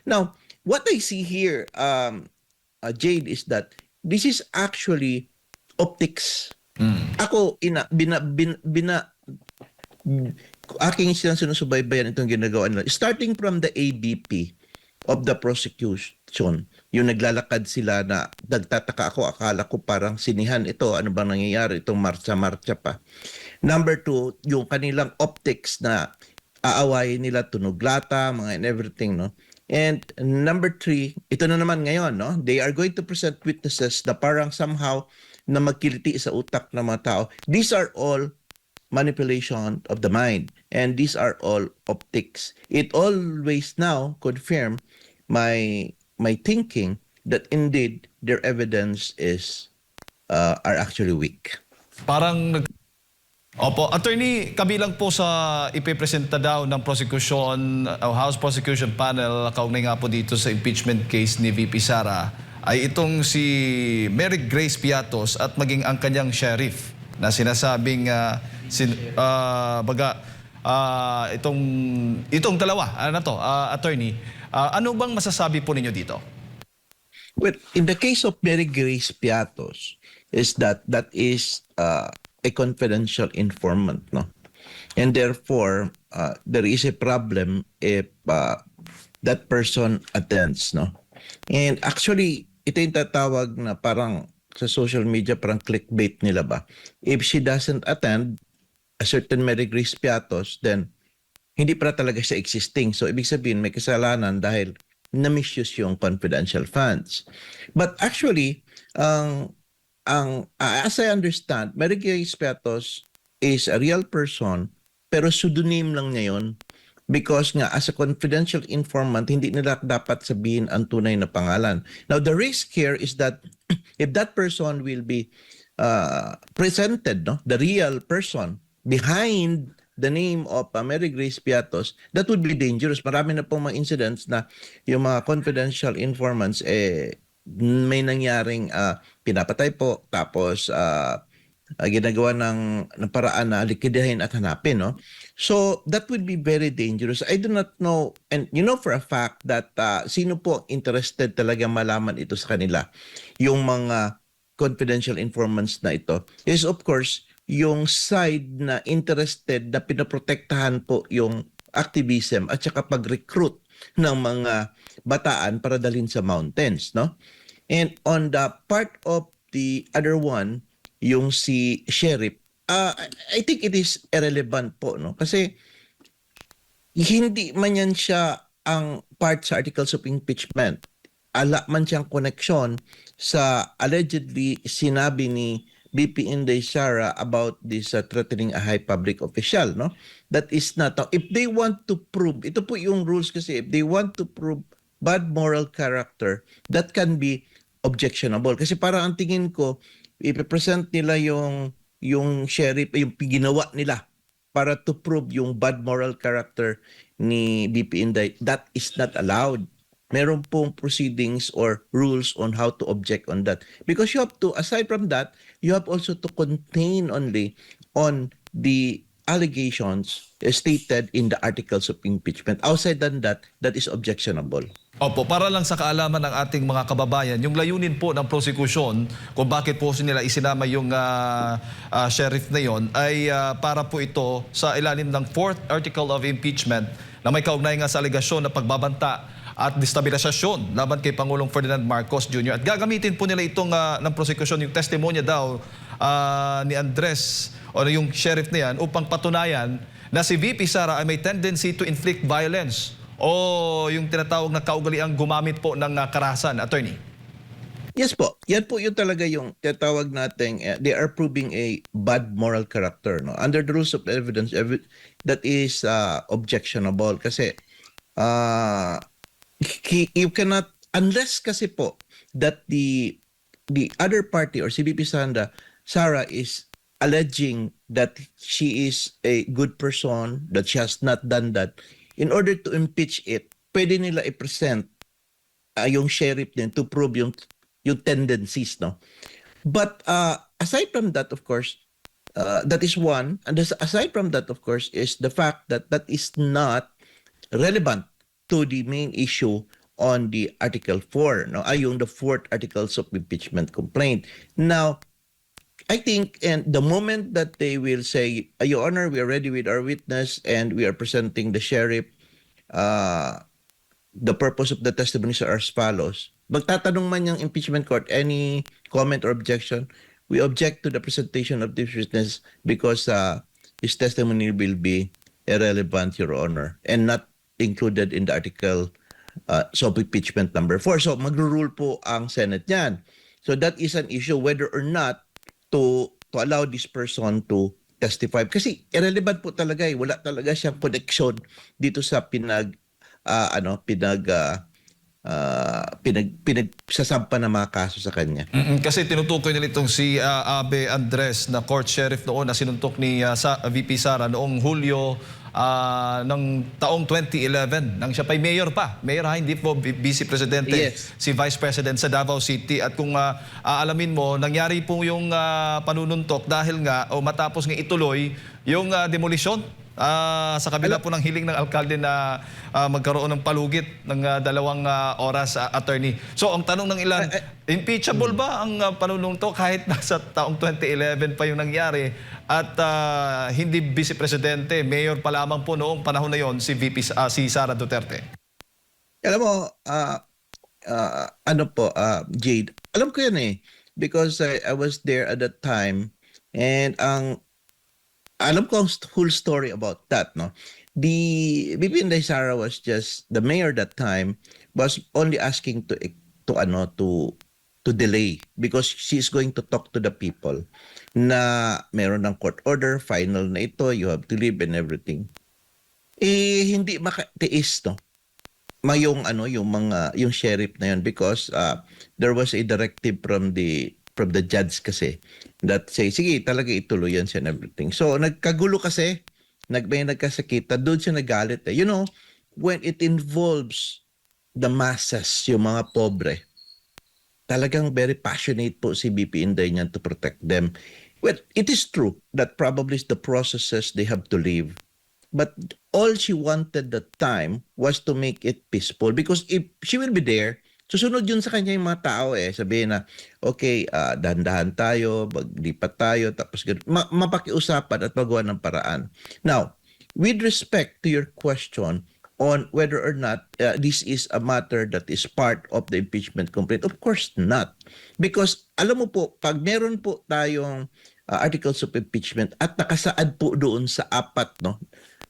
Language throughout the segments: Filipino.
Now, what I see here, Jade, is that this is actually optics. Ako, aking sinusubaybayan itong ginagawa nila. Starting from the ABP of the prosecution, yung naglalakad sila na nagtataka ako, akala ko parang sinihan ito, ano bang nangyayari, itong marcha-marcha pa. Number two, yung kanilang optics na aawayin nila, tunog lata, mga and everything, no? And number three, ito na naman ngayon, no? They are going to present witnesses na parang somehow na magkiliti sa utak ng mga tao. These are all manipulation of the mind, and these are all optics. It always now confirm my thinking that indeed their evidence is are actually weak. Parang Opo, attorney, kabilang po sa ipipresenta daw ng prosecution, House Prosecution Panel, kaugnay nga po dito sa impeachment case ni VP Sara, ay itong si Mary Grace Piatos at maging ang kanyang sheriff na sinasabing itong dalawa, attorney, ano bang masasabi po ninyo dito? Well, in the case of Mary Grace Piatos, is that is a confidential informant, no? And therefore, there is a problem if that person attends, no? And actually, ito yung tatawag na parang sa social media, parang clickbait nila ba? If she doesn't attend a certain Mary Grace Piatos, then hindi para talaga siya existing. So, ibig sabihin, may kasalanan dahil na-misuse yung confidential funds. But actually, as I understand, Mary Grace Piatos is a real person, pero pseudonym lang niya yun because nga as a confidential informant, hindi nila dapat sabihin ang tunay na pangalan. Now, the risk here is that if that person will be presented, no, the real person behind the name of Mary Grace Piatos, that would be dangerous. Marami na pong mga incidents na yung mga confidential informants, may nangyaring pinapatay po, tapos ginagawa ng paraan na likidahin at hanapin, no? So, that would be very dangerous. I do not know, and you know for a fact that sino po interested talaga malaman ito sa kanila. Yung mga confidential informants na ito is of course yung side na interested na pinaprotektahan po yung activism at saka pag-recruit ng mga bataan para dalhin sa mountains, no? And on the part of the other one, yung si sheriff, I think it is irrelevant po, no? Kasi hindi man yan siya ang part sa articles of impeachment. Ala man siyang connection sa allegedly sinabi ni BP Inday Sara about this threatening a high public official, no? That is not. If they want to prove, ito po yung rules kasi, if they want to prove bad moral character, that can be objectionable. Kasi para ang tingin ko, ipipresent nila yung sheriff, yung ginawa nila para to prove yung bad moral character ni BP Inday, that is not allowed. Meron pong proceedings or rules on how to object on that. Because you have to, aside from that, you have also to contain only on the allegations stated in the articles of impeachment. Outside than that, that is objectionable. Opo, para lang sa kaalaman ng ating mga kababayan, yung layunin po ng prosecution kung bakit po nila isinama yung sheriff na yon ay para po ito sa ilalim ng 4th article of impeachment na may kaugnay nga sa alegasyon na pagbabanta at destabilisasyon laban kay Pangulong Ferdinand Marcos Jr. At gagamitin po nila itong ng prosecution, yung testimonya daw ni Andres o yung sheriff na yan upang patunayan na si VP Sara ay may tendency to inflict violence o yung tinatawag na kaugaliang gumamit po ng karahasan, attorney. Yes po. Yan po yung talaga yung tinatawag nating they are proving a bad moral character, no? Under the rules of evidence, that is objectionable kasi you cannot, unless kasi po that the other party or si VP Sara is alleging that she is a good person, that she has not done that, in order to impeach it, pwede nila i-present yung sheriff din to prove yung tendencies, no? But aside from that, of course, that is one. And aside from that, of course, is the fact that that is not relevant to the main issue on the Article 4, no? Ay, yung the fourth Articles of Impeachment Complaint. Now, I think, and the moment that they will say, Your Honor, we are ready with our witness and we are presenting the sheriff, the purpose of the testimonies are as follows. Magtatanong man yung impeachment court, any comment or objection, we object to the presentation of this witness because his testimony will be irrelevant, Your Honor, and not included in the article of impeachment number 4. So magro-rule po ang Senate niyan. So that is an issue whether or not to allow this person to testify. Kasi irrelevant po talaga eh. Wala talaga siyang connection dito sa pinagsasampa ng mga kaso sa kanya. Kasi tinutukoy nila itong si Abe Andres na court sheriff noon na sinuntok ni VP Sara noong Hulyo ng taong 2011 nang siya pa'y mayor pa. Mayor ha, hindi po vice presidente. Yes. Si vice president sa Davao City. At kung aalamin mo, nangyari po yung panununtok dahil nga o matapos nga ituloy yung demolisyon sa kabila po ng hiling ng alkalde na magkaroon ng palugit ng 2 oras, attorney. So ang tanong ng ilan, impeachable ba ang panununtok kahit nasa taong 2011 pa yung nangyari at hindi vice presidente, mayor pa lamang po noong panahon na yon si si Sara Duterte? Alam mo, Jade, alam ko yan eh. Because I was there at that time and alam ko ang whole story about that, no? The VP Inday Sara was just the mayor that time was only asking to delay because she's going to talk to the people na meron ng court order, final na ito, you have to leave and everything. Eh hindi makatiis, no? Yung sheriff na yun because there was a directive from the judge kasi that say, sige, talaga ituloy yan siya and everything. So, nagkagulo kasi, may nagkasakita, doon siya nagalit eh. You know, when it involves the masses, yung mga pobre, talagang very passionate po si BP Inday niyan to protect them. Well, it is true that probably the processes they have to live. But all she wanted that time was to make it peaceful because if she will be there, susunod yun sa kanya yung mga tao eh. Sabihin na, okay, dahan-dahan tayo, maglipat tayo, tapos mapakiusapan at magawa ng paraan. Now, with respect to your question on whether or not this is a matter that is part of the impeachment complaint, of course not. Because alam mo po, pag meron po tayong articles of impeachment at nakasaad po doon sa 4, no,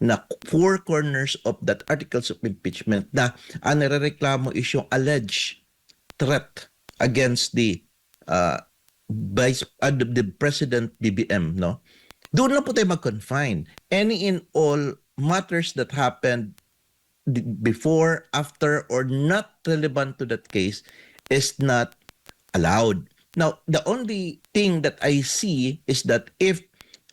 na 4 corners of that articles of impeachment na ang nirereklamo is yung alleged threat against the President BBM, no? Doon lang po tayo mag-confine. Any in all matters that happened before, after, or not relevant to that case is not allowed. Now, the only thing that I see is that if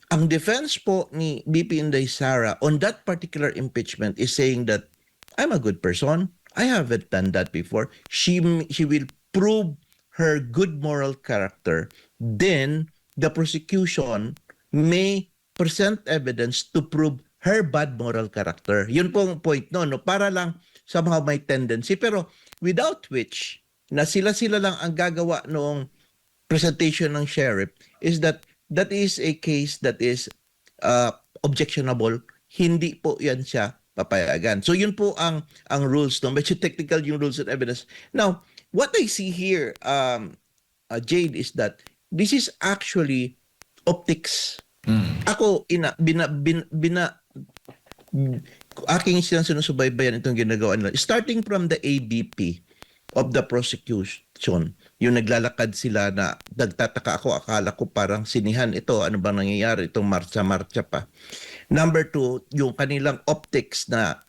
ang defense po ni BP Inday Sara on that particular impeachment is saying that I'm a good person. I haven't done that before. She will prove her good moral character. Then the prosecution may present evidence to prove her bad moral character. Yun po ang point no, para lang somehow may tendency. Pero without which, na sila lang ang gagawa noong presentation ng sheriff is that is a case that is objectionable. Hindi po yan siya papayagan. So yun po ang rules. No? Medyo technical yung rules and evidence. Now, what I see here, Jade, is that this is actually optics. Ako, aking sinusubaybayan itong ginagawa nila. Starting from the ABP of the prosecution, yung naglalakad sila na nagtataka ako, akala ko parang sinihan ito, ano bang nangyayari, itong marcha-marcha pa. Number 2, yung kanilang optics na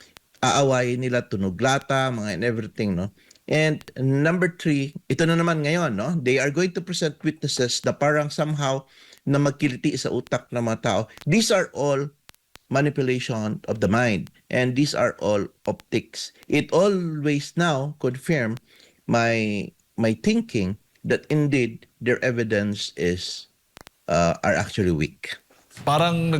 aawayin nila, tunog lata, mga and everything, no? And number 3, ito na naman ngayon, no? They are going to present witnesses na parang somehow na magkiliti sa utak ng mga tao. These are all manipulation of the mind, and these are all optics. It always now confirm my thinking that indeed their evidence is are actually weak. Parang